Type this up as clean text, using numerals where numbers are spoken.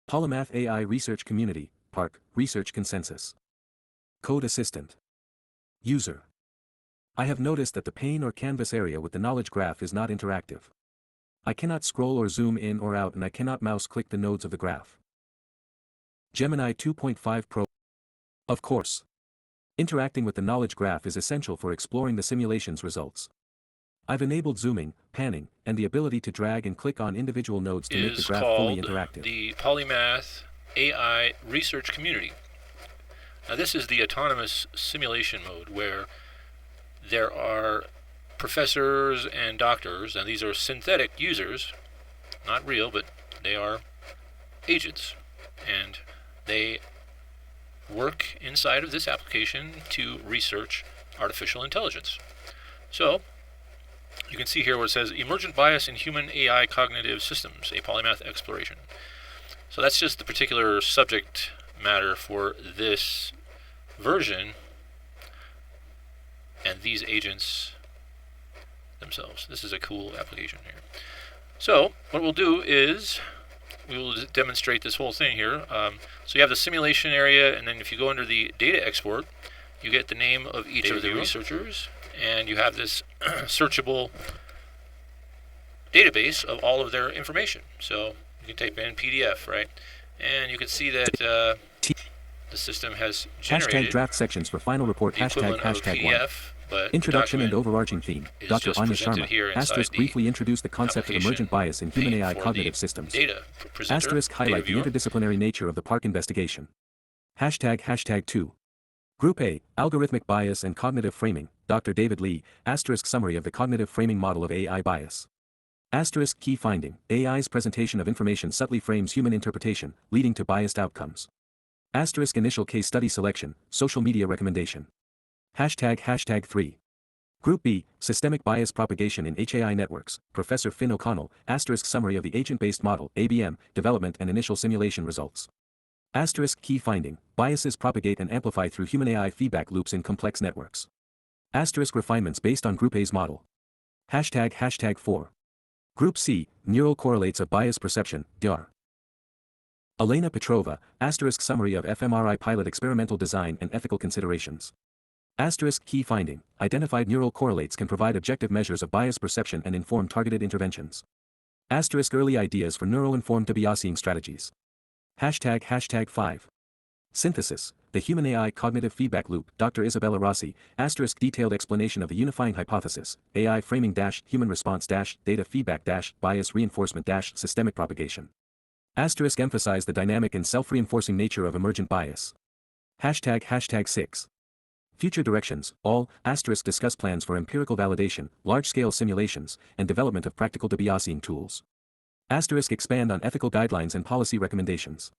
Polymath AI Research Community, PARC, Research Consensus. Code Assistant. User. I have noticed that the pane or canvas area with the knowledge graph is not interactive. I cannot scroll or zoom in or out, and I cannot mouse click the nodes of the graph. Gemini 2.5 Pro. Of course. Interacting with the knowledge graph is essential for exploring the simulation's results. I've enabled zooming, panning, and the ability to drag and click on individual nodes to make the graph fully interactive. The Polymath AI Research Community. Now this is the autonomous simulation mode where there are professors and doctors, and these are synthetic users, not real, but they are agents, and they work inside of this application to research artificial intelligence. So you can see here where it says Emergent Bias in Human AI Cognitive Systems, a Polymath Exploration. So that's just the particular subject matter for this version and these agents themselves. This is a cool application here. So what we'll do is we will demonstrate this whole thing here. So you have the simulation area, and then if you go under the data export, you get the name of each of the researchers, and you have this searchable database of all of their information. So you can type in PDF, right? And you can see that the system has generated hashtag draft sections for final report hashtag PDF, one. Introduction and overarching theme. Dr. Anya Sharma, asterisk briefly introduced the concept of emergent bias in human AI cognitive systems. Asterisk highlight the interdisciplinary nature of the PARC investigation. Hashtag 2. Group A, Algorithmic Bias and Cognitive Framing, Dr. David Lee, asterisk summary of the cognitive framing model of AI bias. Asterisk key finding, AI's presentation of information subtly frames human interpretation, leading to biased outcomes. Asterisk initial case study selection, social media recommendation. Hashtag 3. Group B, Systemic Bias Propagation in HAI Networks, Professor Finn O'Connell, asterisk summary of the agent-based model, ABM, development and initial simulation results. Asterisk key finding, biases propagate and amplify through human AI feedback loops in complex networks. Asterisk refinements based on Group A's model. Hashtag 4. Group C, Neural Correlates of Bias Perception, DR. Elena Petrova, asterisk summary of fMRI pilot experimental design and ethical considerations. Asterisk key finding, identified neural correlates can provide objective measures of bias perception and inform targeted interventions. Asterisk early ideas for neural-informed debiasing strategies. Hashtag 5. Synthesis, the human AI cognitive feedback loop, Dr. Isabella Rossi, asterisk detailed explanation of the unifying hypothesis, AI framing human response data feedback bias reinforcement systemic propagation. Asterisk emphasize the dynamic and self-reinforcing nature of emergent bias. Hashtag 6. Future directions, all, asterisk discuss plans for empirical validation, large-scale simulations, and development of practical debiasing tools. Asterisk expand on ethical guidelines and policy recommendations.